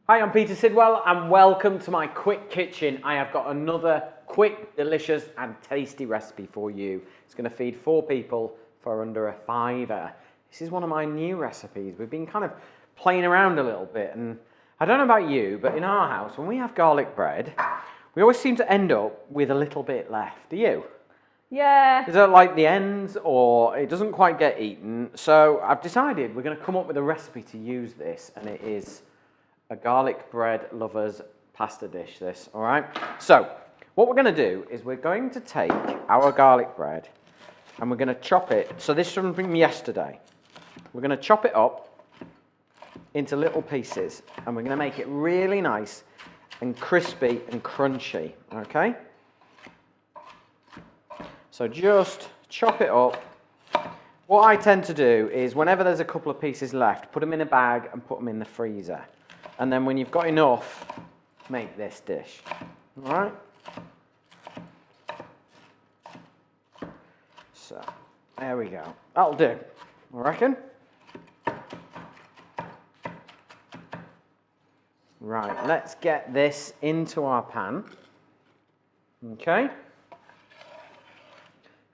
Hi, I'm Peter Sidwell and welcome to my quick kitchen. I have got another quick, delicious and tasty recipe for you. It's going to feed 4 people for under a £5. This is one of my new recipes. We've been kind of playing around a little bit, and I don't know about you, but in our house, when we have garlic bread, we always seem to end up with a little bit left. Do you? Yeah. Is it like the ends, or it doesn't quite get eaten? So I've decided we're going to come up with a recipe to use this, and it is a garlic bread lover's pasta dish, this, all right? So what we're going to do is we're going to take our garlic bread and we're going to chop it. So this from yesterday. We're going to chop it up into little pieces and we're going to make it really nice and crispy and crunchy, okay? So just chop it up. What I tend to do is whenever there's a couple of pieces left, put them in a bag and put them in the freezer. And then when you've got enough, make this dish. All right? So, there we go. That'll do, I reckon. Right, let's get this into our pan. Okay?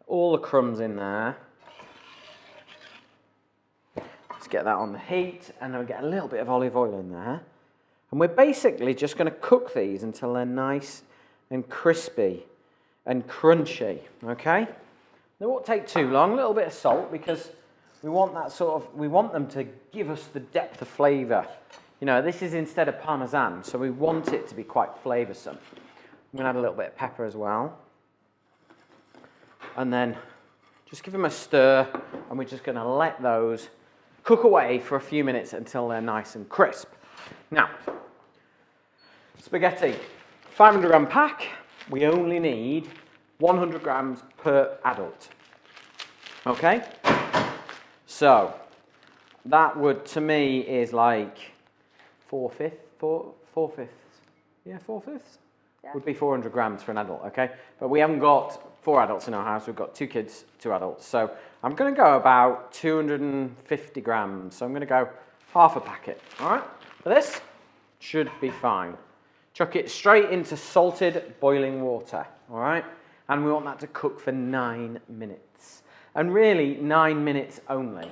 All the crumbs in there. Let's get that on the heat, and then we'll get a little bit of olive oil in there. And we're basically just going to cook these until they're nice and crispy and crunchy, okay? They won't take too long, a little bit of salt, because we want that we want them to give us the depth of flavour. You know, this is instead of Parmesan, so we want it to be quite flavoursome. I'm going to add a little bit of pepper as well. And then just give them a stir, and we're just going to let those cook away for a few minutes until they're nice and crisp. Now, spaghetti, 500 gram pack. We only need 100 grams per adult. Okay? So, that would, to me, is like 4/5. Yeah, 4/5. Yeah. Would be 400 grams for an adult, okay? But we haven't got 4 adults in our house. We've got 2 kids, 2 adults. So I'm going to go about 250 grams. So I'm going to go half a packet, all right? For this, should be fine. Chuck it straight into salted boiling water, all right? And we want that to cook for 9 minutes. And really, 9 minutes only,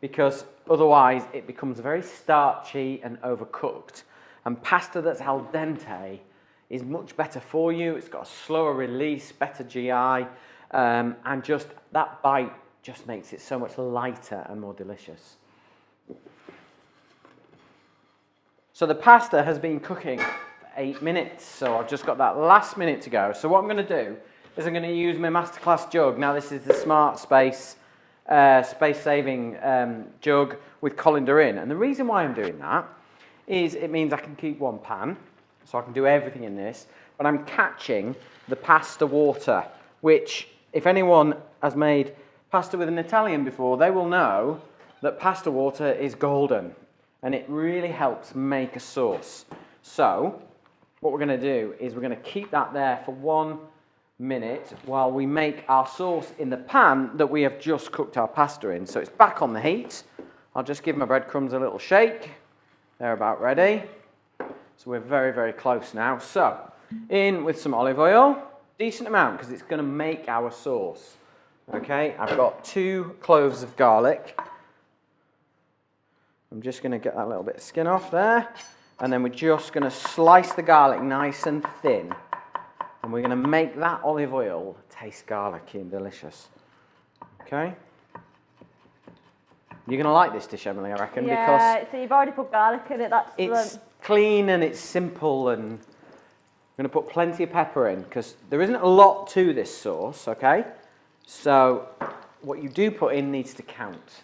because otherwise it becomes very starchy and overcooked. And pasta that's al dente is much better for you. It's got a slower release, better GI, and just that bite just makes it so much lighter and more delicious. So the pasta has been cooking for 8 minutes, so I've just got that last minute to go. So what I'm going to do is I'm going to use my Masterclass jug. Now this is the Smart Space space-saving jug with colander in. And the reason why I'm doing that is it means I can keep one pan, so I can do everything in this, but I'm catching the pasta water, which if anyone has made pasta with an Italian before, they will know that pasta water is golden. And it really helps make a sauce. So what we're going to do is we're going to keep that there for 1 minute while we make our sauce in the pan that we have just cooked our pasta in. So it's back on the heat. I'll just give my breadcrumbs a little shake. They're about ready. So we're very, very close now. So in with some olive oil, decent amount because it's going to make our sauce. Okay, I've got 2 cloves of garlic. I'm just going to get that little bit of skin off there. And then we're just going to slice the garlic nice and thin. And we're going to make that olive oil taste garlicky and delicious. Okay? You're going to like this dish, Emily, I reckon. Yeah, because so you've already put garlic in it. It's clean and it's simple. And I'm going to put plenty of pepper in because there isn't a lot to this sauce, okay? So what you do put in needs to count.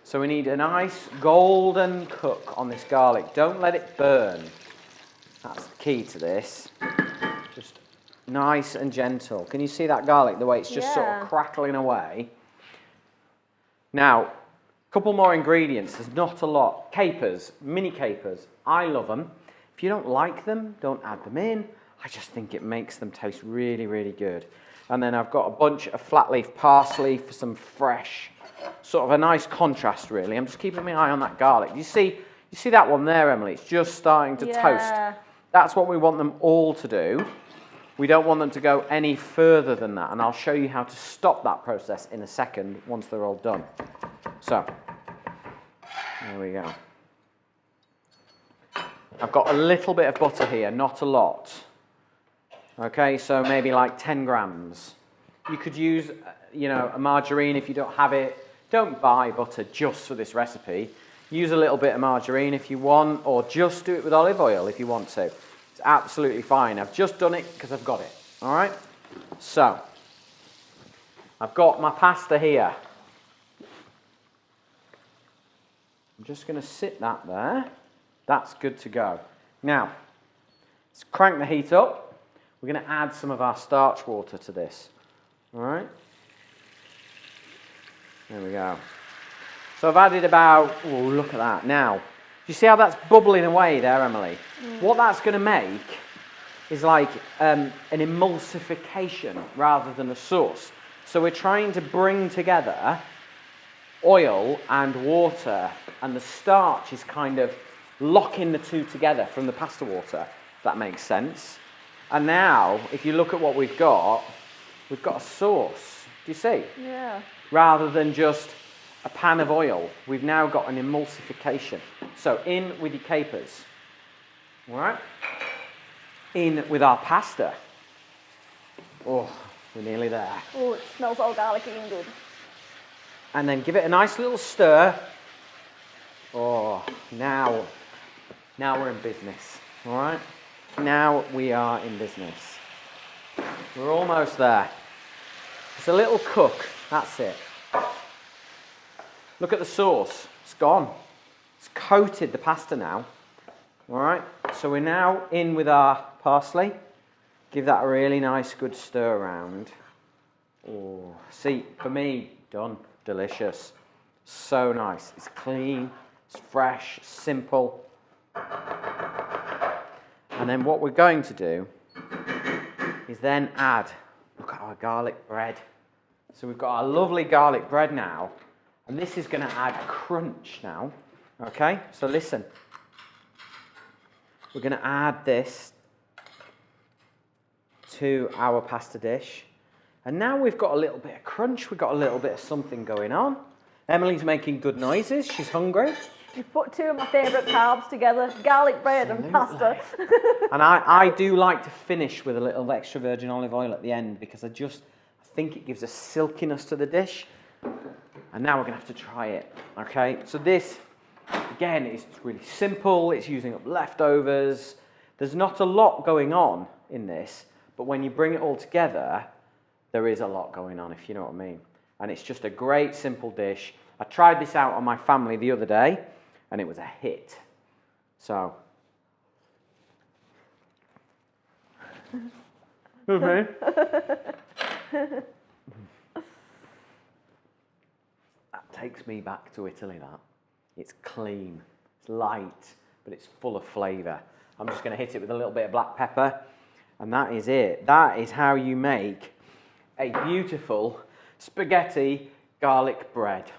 So we need a nice golden cook on this garlic. Don't let it burn. That's the key to this. Just nice and gentle. Can you see that garlic, the way it's just sort of crackling away? Now, a couple more ingredients. There's not a lot. Capers, mini capers. I love them. If you don't like them, don't add them in. I just think it makes them taste really, really good. And then I've got a bunch of flat leaf parsley for some fresh, sort of a nice contrast really. I'm just keeping my eye on that garlic. You see that one there, Emily? It's just starting to toast. That's what we want them all to do. We don't want them to go any further than that, and I'll show you how to stop that process in a second once they're all done. So, there we go. I've got a little bit of butter here, not a lot. Okay, so maybe like 10 grams. You could use, a margarine if you don't have it. Don't buy butter just for this recipe. Use a little bit of margarine if you want, or just do it with olive oil if you want to. It's absolutely fine. I've just done it because I've got it. All right? So, I've got my pasta here. I'm just going to sit that there. That's good to go. Now, let's crank the heat up. We're going to add some of our starch water to this. All right? There we go. So I've added about, oh, look at that. Now, do you see how that's bubbling away there, Emily? What that's going to make is like an emulsification rather than a sauce. So we're trying to bring together oil and water, and the starch is kind of locking the two together from the pasta water, if that makes sense. And now, if you look at what we've got a sauce. Do you see? Yeah. Rather than just a pan of oil, we've now got an emulsification. So in with your capers. All right? In with our pasta. Oh, we're nearly there. Oh, it smells all garlicky and good. And then give it a nice little stir. Oh, now we're in business. All right? Now we are in business. We're almost there. It's a little cook. That's it. Look at the sauce. It's gone. It's coated the pasta now. All right? So we're now in with our parsley. Give that a really nice good stir around. Oh, see, for me, done. Delicious. So nice. It's clean. It's fresh. Simple. And then what we're going to do is then add, look at our garlic bread. So we've got our lovely garlic bread now, and this is going to add crunch now. Okay, so listen. We're going to add this to our pasta dish. And now we've got a little bit of crunch, we've got a little bit of something going on. Emily's making good noises, she's hungry. You put two of my favourite carbs together, garlic bread and pasta. And I do like to finish with a little extra virgin olive oil at the end because I think it gives a silkiness to the dish. And now we're going to have to try it, okay? So this, again, is really simple. It's using up leftovers. There's not a lot going on in this, but when you bring it all together, there is a lot going on, if you know what I mean. And it's just a great, simple dish. I tried this out on my family the other day, and it was a hit. So. Okay. That takes me back to Italy, that. It's clean, it's light, but it's full of flavour. I'm just going to hit it with a little bit of black pepper, and that is it. That is how you make a beautiful spaghetti garlic bread.